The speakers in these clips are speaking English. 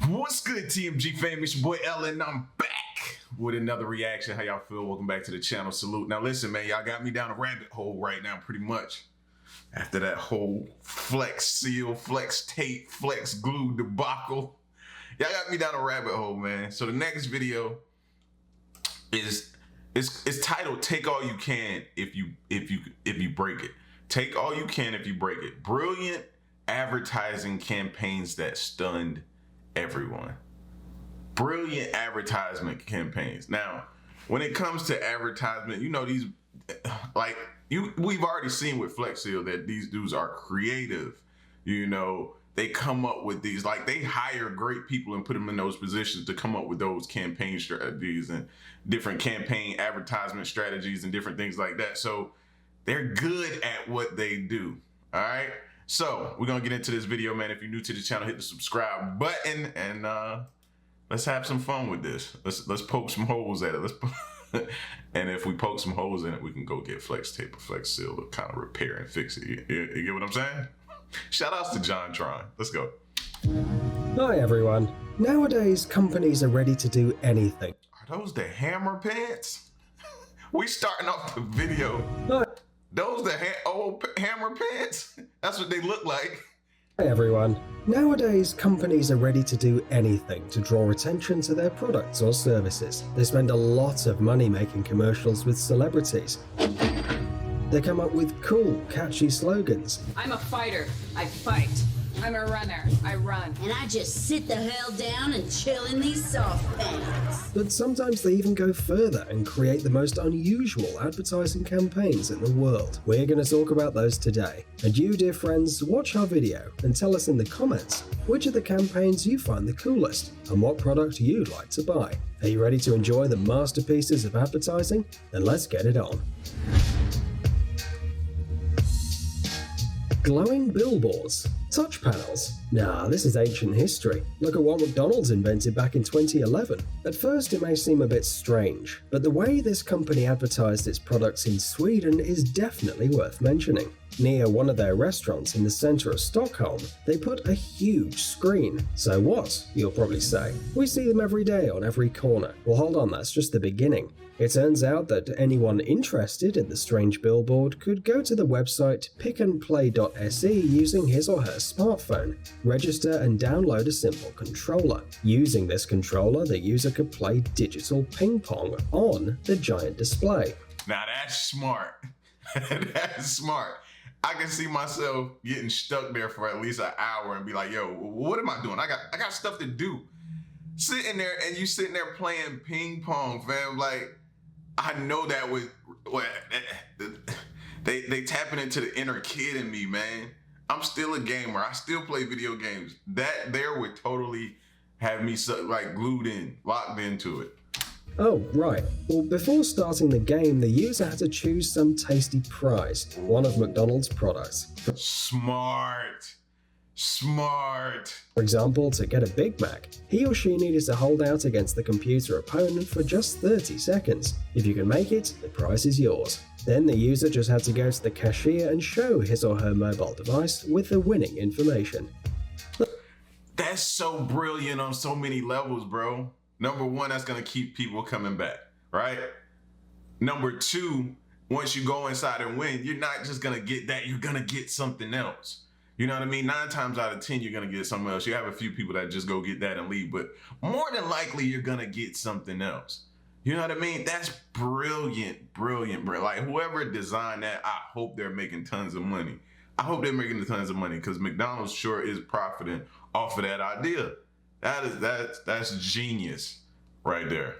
What's good, TMG fam? It's your boy Ellen. I'm back with another reaction. How y'all feel? Welcome back to the channel. Salute. Now listen, man, y'all got me down a rabbit hole right now, pretty much. After that whole Flex Seal, Flex Tape, Flex Glue debacle, y'all got me down a rabbit hole, man. So the next video is titled "Take All You Can If You Break It." Take all you can if you break it. Brilliant advertising campaigns that stunned everyone. Brilliant advertisement campaigns. Now, when it comes to advertisement, you know, these, like, we've already seen with Flex Seal that these dudes are creative. You know, they come up with these, like, they hire great people and put them in those positions to come up with those campaign strategies and different campaign advertisement strategies and different things like that. So they're good at what they do. All right. So we're gonna get into this video, man. If you're new to the channel, hit the subscribe button and let's have some fun with this. Let's poke some holes at it. And if we poke some holes in it, we can go get Flex Tape or Flex Seal to kind of repair and fix it. You get what I'm saying? Shout outs to JonTron. Let's go. Hi everyone. Nowadays, companies are ready to do anything. Are those the hammer pants? We starting off the video. Those the old hammer pants? That's what they look like. Hi everyone. Nowadays, companies are ready to do anything to draw attention to their products or services. They spend a lot of money making commercials with celebrities. They come up with cool, catchy slogans. I'm a fighter. I fight. I'm a runner. I run. And I just sit the hell down and chill in these soft pants. But sometimes they even go further and create the most unusual advertising campaigns in the world. We're going to talk about those today. And you, dear friends, watch our video and tell us in the comments which of the campaigns you find the coolest and what product you'd like to buy. Are you ready to enjoy the masterpieces of advertising? Then let's get it on. Glowing billboards. Touch panels? Nah, this is ancient history. Look at what McDonald's invented back in 2011. At first it may seem a bit strange, but the way this company advertised its products in Sweden is definitely worth mentioning. Near one of their restaurants in the center of Stockholm, they put a huge screen. So what, you'll probably say? We see them every day on every corner. Well, hold on, that's just the beginning. It turns out that anyone interested in the strange billboard could go to the website pickandplay.se using his or her smartphone, register and download a simple controller. Using this controller, the user could play digital ping pong on the giant display. Now that's smart. That's smart. I can see myself getting stuck there for at least an hour and be like, yo, what am I doing? I got stuff to do. Sitting there and you sitting there playing ping pong, fam. Like, I know that with they tapping into the inner kid in me, man. I'm still a gamer. I still play video games. That there would totally have me like glued in, locked into it. Oh, right. Well, before starting the game, the user had to choose some tasty prize, one of McDonald's products. Smart. For example, to get a Big Mac, he or she needed to hold out against the computer opponent for just 30 seconds. If you can make it, the prize is yours. Then the user just had to go to the cashier and show his or her mobile device with the winning information. That's so brilliant on so many levels, bro. Number one, that's gonna keep people coming back, right? Number two, once you go inside and win, you're not just gonna get that, you're gonna get something else. You know what I mean? 9 times out of 10, you're gonna get something else. You have a few people that just go get that and leave, but more than likely, you're gonna get something else. You know what I mean? That's brilliant, brilliant. Like, whoever designed that, I hope they're making tons of money. I hope they're making tons of money because McDonald's sure is profiting off of that idea. That's genius right there.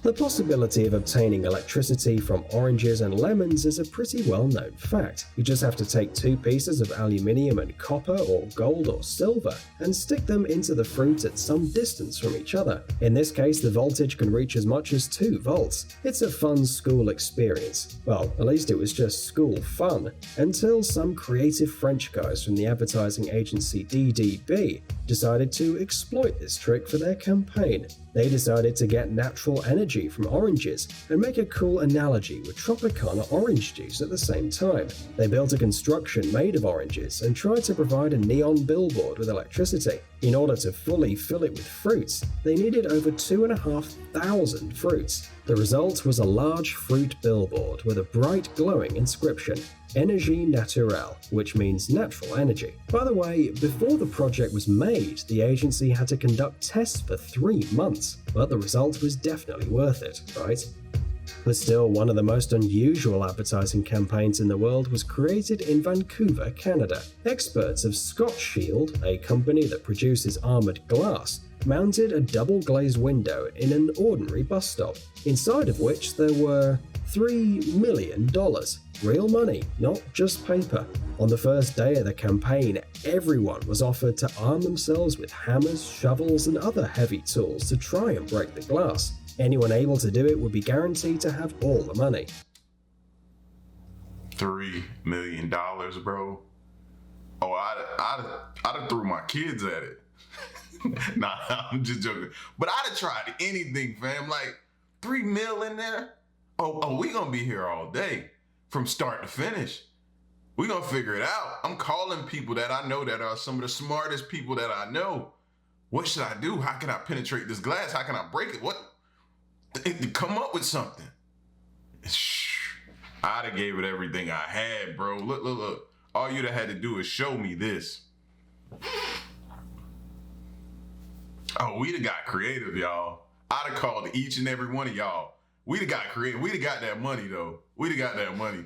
The possibility of obtaining electricity from oranges and lemons is a pretty well-known fact. You just have to take 2 pieces of aluminium and copper or gold or silver and stick them into the fruit at some distance from each other. In this case, the voltage can reach as much as 2 volts. It's a fun school experience. Well, at least it was just school fun, until some creative French guys from the advertising agency DDB decided to exploit this trick for their campaign. They decided to get natural energy energy from oranges and make a cool analogy with Tropicana orange juice at the same time. They built a construction made of oranges and tried to provide a neon billboard with electricity. In order to fully fill it with fruits, they needed over 2,500 fruits. The result was a large fruit billboard with a bright glowing inscription, Energie Naturelle, which means natural energy. By the way, before the project was made, the agency had to conduct tests for 3 months, but the result was definitely worth it, right? But still, one of the most unusual advertising campaigns in the world was created in Vancouver, Canada. Experts of Scotch Shield, a company that produces armored glass, mounted a double-glazed window in an ordinary bus stop, inside of which there were $3 million. Real money, not just paper. On the first day of the campaign, everyone was offered to arm themselves with hammers, shovels, and other heavy tools to try and break the glass. Anyone able to do it would be guaranteed to have all the money. $3 million, bro. Oh, I'd have threw my kids at it. Nah, I'm just joking. But I'd have tried anything, fam. Like, $3 million in there? Oh, we gonna be here all day. From start to finish. We gonna figure it out. I'm calling people that I know that are some of the smartest people that I know. What should I do? How can I penetrate this glass? How can I break it? What? Come up with something. I'd have gave it everything I had, bro. Look. All you'd have had to do is show me this. Oh, we'd have got creative, y'all. I'd have called each and every one of y'all. We'd have got creative. We'd have got that money, though. We'd have got that money.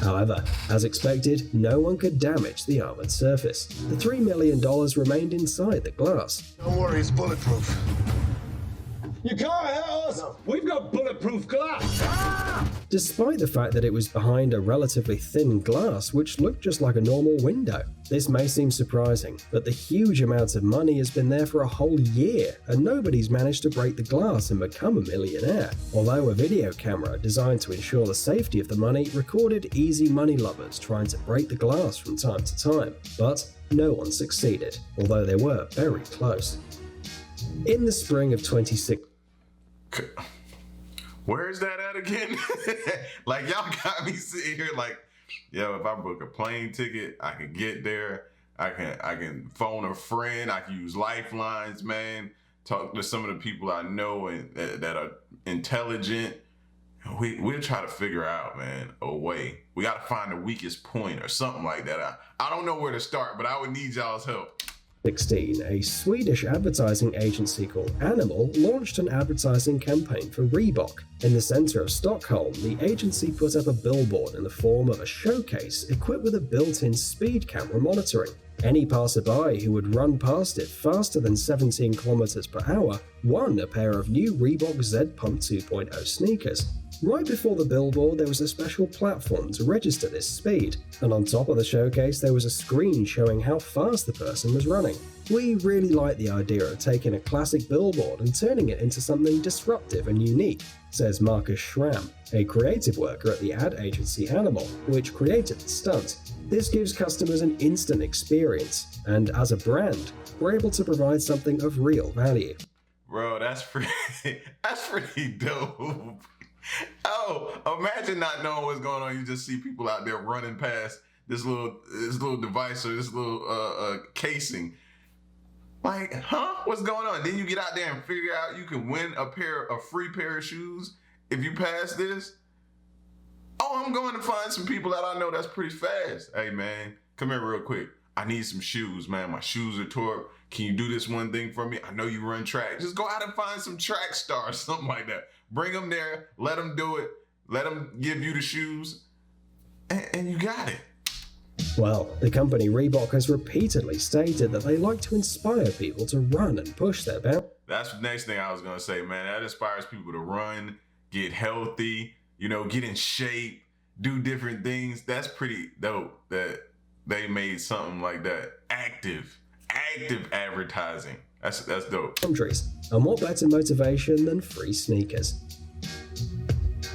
However, as expected, no one could damage the armored surface. The $3 million remained inside the glass. Don't worry, it's bulletproof. You can't hurt us! No. We've got bulletproof glass! Ah! Despite the fact that it was behind a relatively thin glass which looked just like a normal window. This may seem surprising, but the huge amounts of money has been there for a whole year, and nobody's managed to break the glass and become a millionaire. Although a video camera designed to ensure the safety of the money recorded easy money lovers trying to break the glass from time to time, but no one succeeded, although they were very close. In the spring of 2016, where's that at again? Like, y'all got me sitting here like, yo, if I book a plane ticket, I can get there. I can phone a friend. I can use lifelines, man. Talk to some of the people I know and that are intelligent. We'll try to figure out, man, a way. We got to find the weakest point or something like that. I don't know where to start, but I would need y'all's help. A Swedish advertising agency called Animal launched an advertising campaign for Reebok. In the center of Stockholm, the agency put up a billboard in the form of a showcase equipped with a built-in speed camera monitoring. Any passerby who would run past it faster than 17 kilometers per hour won a pair of new Reebok Z Pump 2.0 sneakers. Right before the billboard, there was a special platform to register this speed, and on top of the showcase there was a screen showing how fast the person was running. We really like the idea of taking a classic billboard and turning it into something disruptive and unique, says Marcus Schramm, a creative worker at the ad agency Animal, which created the stunt. This gives customers an instant experience, and as a brand, we're able to provide something of real value. Bro, that's pretty dope. Oh, imagine not knowing what's going on. You just see people out there running past this little device or this little casing. Like, huh? What's going on? Then you get out there and figure out you can win a free pair of shoes if you pass this. Oh, I'm going to find some people that I know that's pretty fast. Hey, man, come here real quick. I need some shoes, man. My shoes are tore up. Can you do this one thing for me? I know you run track. Just go out and find some track stars, something like that. Bring them there. Let them do it. Let them give you the shoes. And you got it. Well, the company Reebok has repeatedly stated that they like to inspire people to run and push their boundaries. That's the next thing I was going to say, man. That inspires people to run, get healthy, get in shape, do different things. That's pretty dope that they made something like that. Active advertising. That's dope. And what better motivation than free sneakers?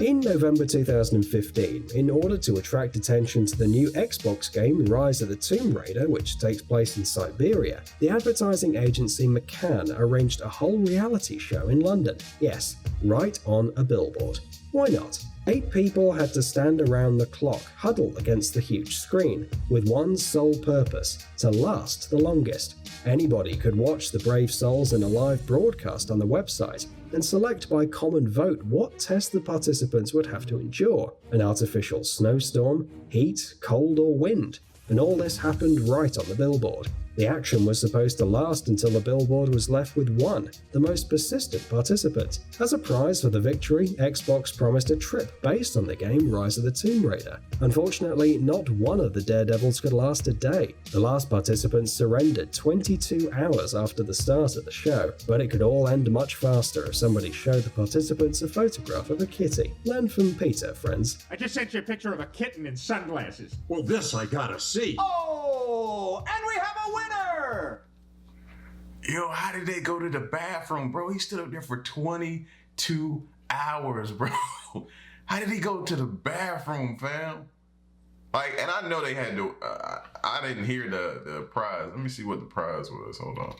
In November 2015, in order to attract attention to the new Xbox game Rise of the Tomb Raider, which takes place in Siberia, the advertising agency McCann arranged a whole reality show in London. Yes, right on a billboard. Why not? 8 people had to stand around the clock, huddled against the huge screen, with one sole purpose: to last the longest. Anybody could watch the brave souls in a live broadcast on the website and select by common vote what test the participants would have to endure: an artificial snowstorm, heat, cold, or wind. And all this happened right on the billboard. The action was supposed to last until the billboard was left with one, the most persistent participant. As a prize for the victory, Xbox promised a trip based on the game Rise of the Tomb Raider. Unfortunately, not one of the daredevils could last a day. The last participant surrendered 22 hours after the start of the show, but it could all end much faster if somebody showed the participants a photograph of a kitty. Learn from Peter, friends. I just sent you a picture of a kitten in sunglasses. Well, this I gotta see. Oh, and we have a winner! Yo, how did they go to the bathroom, bro? He stood up there for 22 hours, bro. How did he go to the bathroom, fam? Like, and I know they had to, I didn't hear the prize. Let me see what the prize was. Hold on.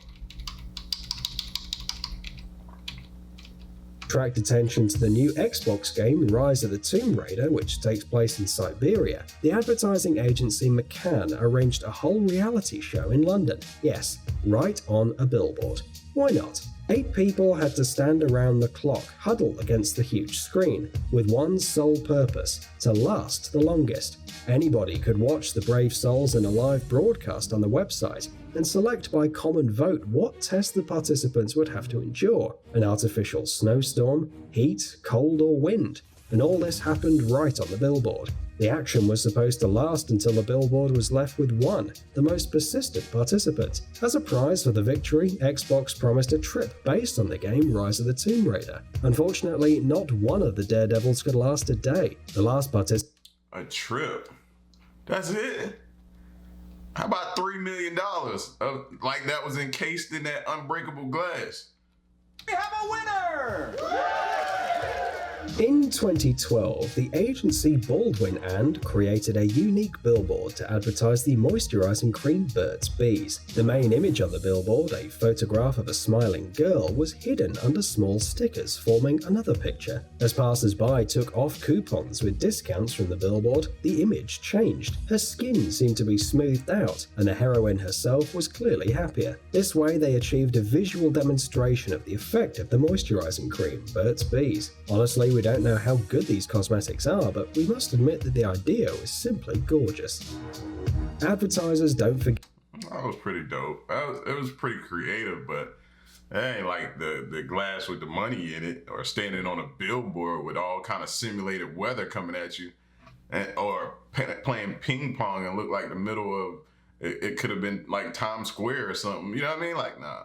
Attract attention to the new Xbox game Rise of the Tomb Raider, which takes place in Siberia, the advertising agency McCann arranged a whole reality show in London. Yes, right on a billboard. Why not? 8 people had to stand around the clock, huddled against the huge screen, with one sole purpose: to last the longest. Anybody could watch the brave souls in a live broadcast on the website and select by common vote what test the participants would have to endure: an artificial snowstorm, heat, cold, or wind. And all this happened right on the billboard. The action was supposed to last until the billboard was left with one, the most persistent participant. As a prize for the victory, Xbox promised a trip based on the game Rise of the Tomb Raider. Unfortunately, not one of the daredevils could last a day. The last participant. A trip? That's it? How about $3 million like that was encased in that unbreakable glass? We have a winner! In 2012, the agency Baldwin & created a unique billboard to advertise the moisturizing cream Burt's Bees. The main image on the billboard, a photograph of a smiling girl, was hidden under small stickers forming another picture. As passers-by took off coupons with discounts from the billboard, the image changed. Her skin seemed to be smoothed out, and the heroine herself was clearly happier. This way, they achieved a visual demonstration of the effect of the moisturizing cream Burt's Bees. Honestly, we don't know how good these cosmetics are, but we must admit that the idea was simply gorgeous. Advertisers don't forget. That was pretty dope. It was pretty creative, but it ain't like the glass with the money in it, or standing on a billboard with all kind of simulated weather coming at you, or playing ping pong and look like the middle of it could have been like Times Square or something. You know what I mean? Like, nah,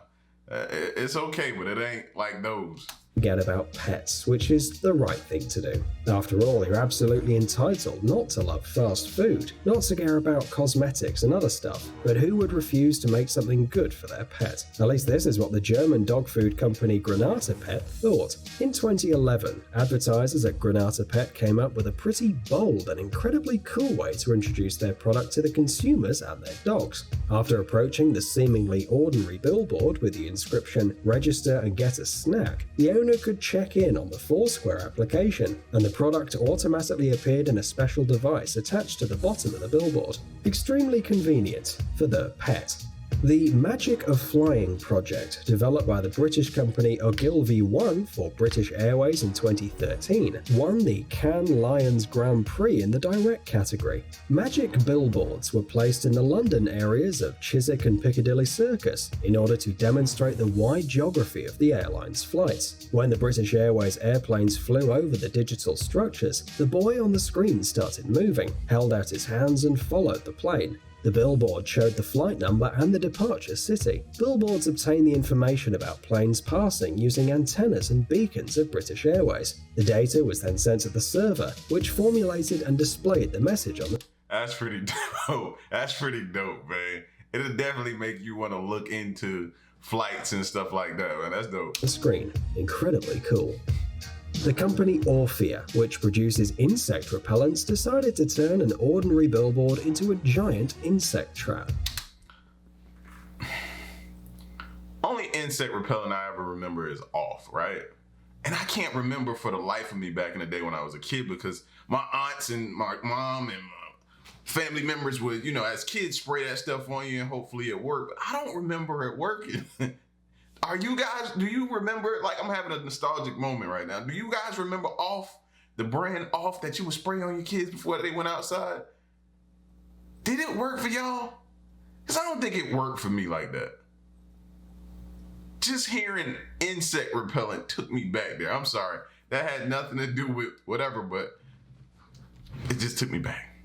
it's okay, but it ain't like those. Forget about pets, which is the right thing to do. After all, you're absolutely entitled not to love fast food, not to care about cosmetics and other stuff, but who would refuse to make something good for their pet? At least this is what the German dog food company Granata Pet thought. In 2011, advertisers at Granata Pet came up with a pretty bold and incredibly cool way to introduce their product to the consumers and their dogs. After approaching the seemingly ordinary billboard with the inscription "Register and get a snack," the owner could check in on the Foursquare application, and the product automatically appeared in a special device attached to the bottom of the billboard. Extremely convenient for the pet. The Magic of Flying project, developed by the British company Ogilvy 1 for British Airways in 2013, won the Cannes Lions Grand Prix in the direct category. Magic billboards were placed in the London areas of Chiswick and Piccadilly Circus in order to demonstrate the wide geography of the airline's flights. When the British Airways airplanes flew over the digital structures, the boy on the screen started moving, held out his hands and followed the plane. The billboard showed the flight number and the departure city. Billboards obtain the information about planes passing using antennas and beacons of British Airways. The data was then sent to the server, which formulated and displayed the message on the... That's pretty dope. That's pretty dope, man. It'll definitely make you want to look into flights and stuff like that, man. That's dope. screen. Incredibly cool. The company Orphea, which produces insect repellents, decided to turn an ordinary billboard into a giant insect trap. Only insect repellent I ever remember is Off, right? And I can't remember for the life of me back in the day when I was a kid, because my aunts and my mom and my family members would, as kids, spray that stuff on you and hopefully it worked. But I don't remember it working. Do you remember, like, I'm having a nostalgic moment right now. Do you guys remember Off, the brand Off that you would spray on your kids before they went outside? Did it work for y'all? Because I don't think it worked for me like that. Just hearing insect repellent took me back there. I'm sorry. That had nothing to do with whatever, but it just took me back.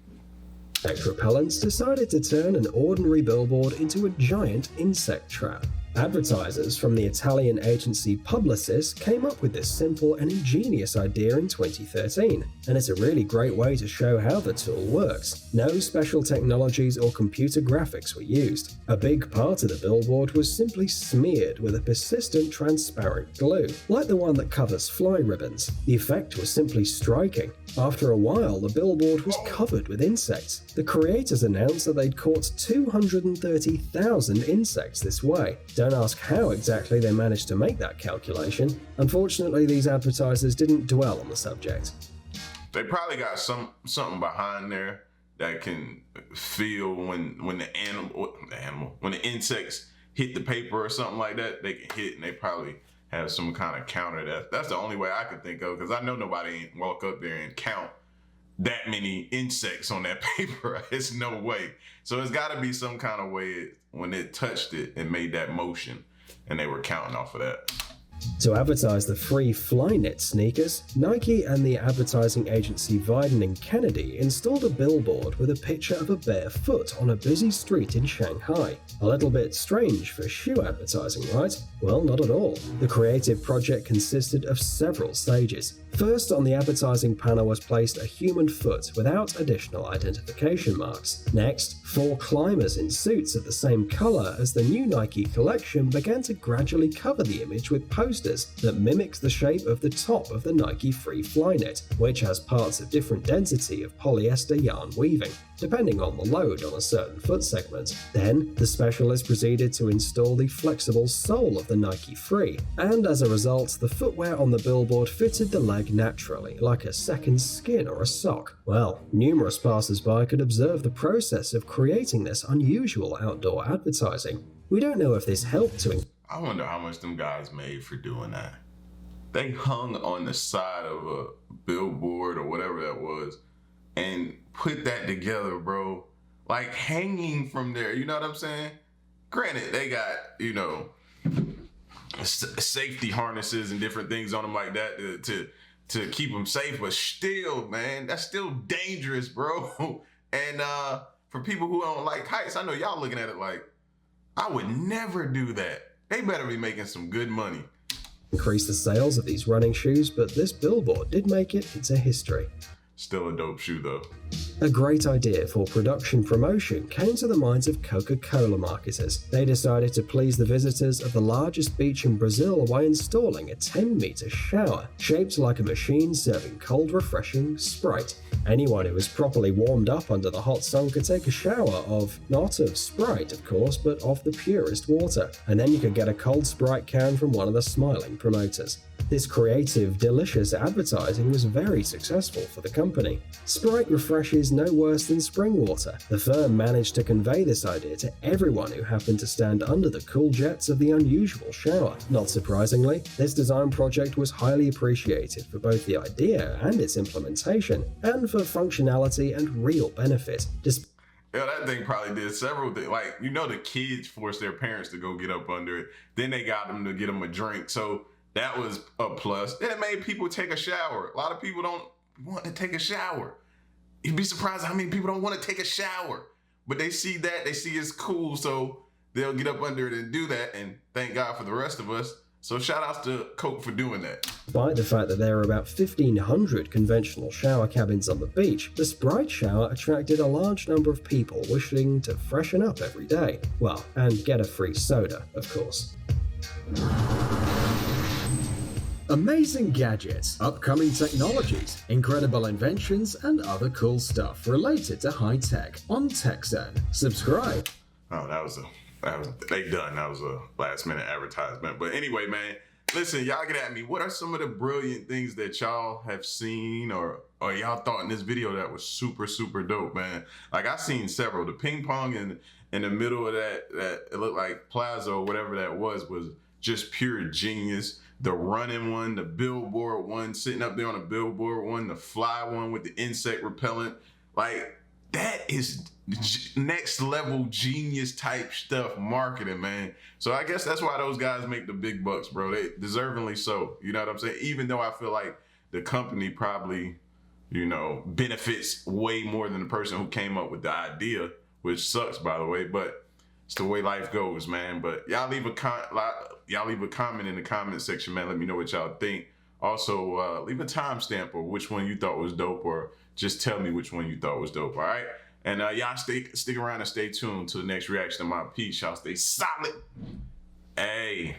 Insect repellents decided to turn an ordinary billboard into a giant insect trap. Advertisers from the Italian agency Publicis came up with this simple and ingenious idea in 2013, and it's a really great way to show how the tool works. No special technologies or computer graphics were used. A big part of the billboard was simply smeared with a persistent transparent glue, like the one that covers fly ribbons. The effect was simply striking. After a while, the billboard was covered with insects. The creators announced that they'd caught 230,000 insects this way. Don't ask how exactly they managed to make that calculation. Unfortunately, these advertisers didn't dwell on the subject. They probably got something behind there that can feel when the insects hit the paper or something like that. They can hit, and they probably have some kind of counter. That's the only way I could think of, because I know nobody ain't walk up there and count that many insects on that paper. It's no way. So it's got to be some kind of way when it touched it and made that motion, and they were counting off of that. To advertise the free Flyknit sneakers, Nike and the advertising agency Wieden & Kennedy installed a billboard with a picture of a bare foot on a busy street in Shanghai. A little bit strange for shoe advertising, right? Well, not at all. The creative project consisted of several stages. First, on the advertising panel was placed a human foot without additional identification marks. Next, 4 climbers in suits of the same color as the new Nike collection began to gradually cover the image with posters that mimics the shape of the top of the Nike Free Flyknit, which has parts of different density of polyester yarn weaving, depending on the load on a certain foot segment. Then, the specialist proceeded to install the flexible sole of the Nike Free, and as a result, the footwear on the billboard fitted the leg naturally, like a second skin or a sock. Well, numerous passers-by could observe the process of creating this unusual outdoor advertising. We don't know if this helped to I wonder how much them guys made for doing that. They hung on the side of a billboard or whatever that was and put that together, bro. Like hanging from there, you know what I'm saying? Granted, they got, safety harnesses and different things on them like that to keep them safe, but still, man, that's still dangerous, bro. And for people who don't like heights, I know y'all looking at it like, I would never do that. They better be making some good money. Increase the sales of these running shoes, but this billboard did make it into history. Still a dope shoe though. A great idea for production promotion came to the minds of Coca-Cola marketers. They decided to please the visitors of the largest beach in Brazil by installing a 10-meter shower shaped like a machine serving cold, refreshing Sprite. Anyone who was properly warmed up under the hot sun could take a shower of, not of Sprite of course, but of the purest water, and then you could get a cold Sprite can from one of the smiling promoters. This creative, delicious advertising was very successful for the company. Sprite refreshes no worse than spring water. The firm managed to convey this idea to everyone who happened to stand under the cool jets of the unusual shower. Not surprisingly, this design project was highly appreciated for both the idea and its implementation, and for functionality and real benefit. Yeah, that thing probably did several things. Like, the kids forced their parents to go get up under it. Then they got them to get them a drink. So that was a plus. Then it made people take a shower. A lot of people don't want to take a shower. You'd be surprised how many people don't want to take a shower. But they see that, they see it's cool, so they'll get up under it and do that. And thank God for the rest of us. So shout outs to Coke for doing that. Despite the fact that there are about 1,500 conventional shower cabins on the beach, the Sprite shower attracted a large number of people wishing to freshen up every day. Well, and get a free soda, of course. Amazing gadgets, upcoming technologies, incredible inventions, and other cool stuff related to high tech on TechZone. Subscribe. Oh, they done. That was a last minute advertisement. But anyway, man, listen, y'all get at me. What are some of the brilliant things that y'all have seen or y'all thought in this video that was super, super dope, man? Like, I seen several. The ping pong in the middle of that it looked like plaza or whatever that was just pure genius. The running one, the billboard one, sitting up there on a billboard one, the fly one with the insect repellent. Like, that is next level genius type stuff marketing, man. So I guess that's why those guys make the big bucks, bro. They deservingly so. You know what I'm saying? Even though I feel like the company probably, benefits way more than the person who came up with the idea, which sucks, by the way, but it's the way life goes, man. But y'all leave a comment in the comment section, man. Let me know what y'all think. Also, leave a timestamp of which one you thought was dope, or just tell me which one you thought was dope, all right? And y'all stick around and stay tuned to the next reaction of my piece. Y'all stay solid. Hey.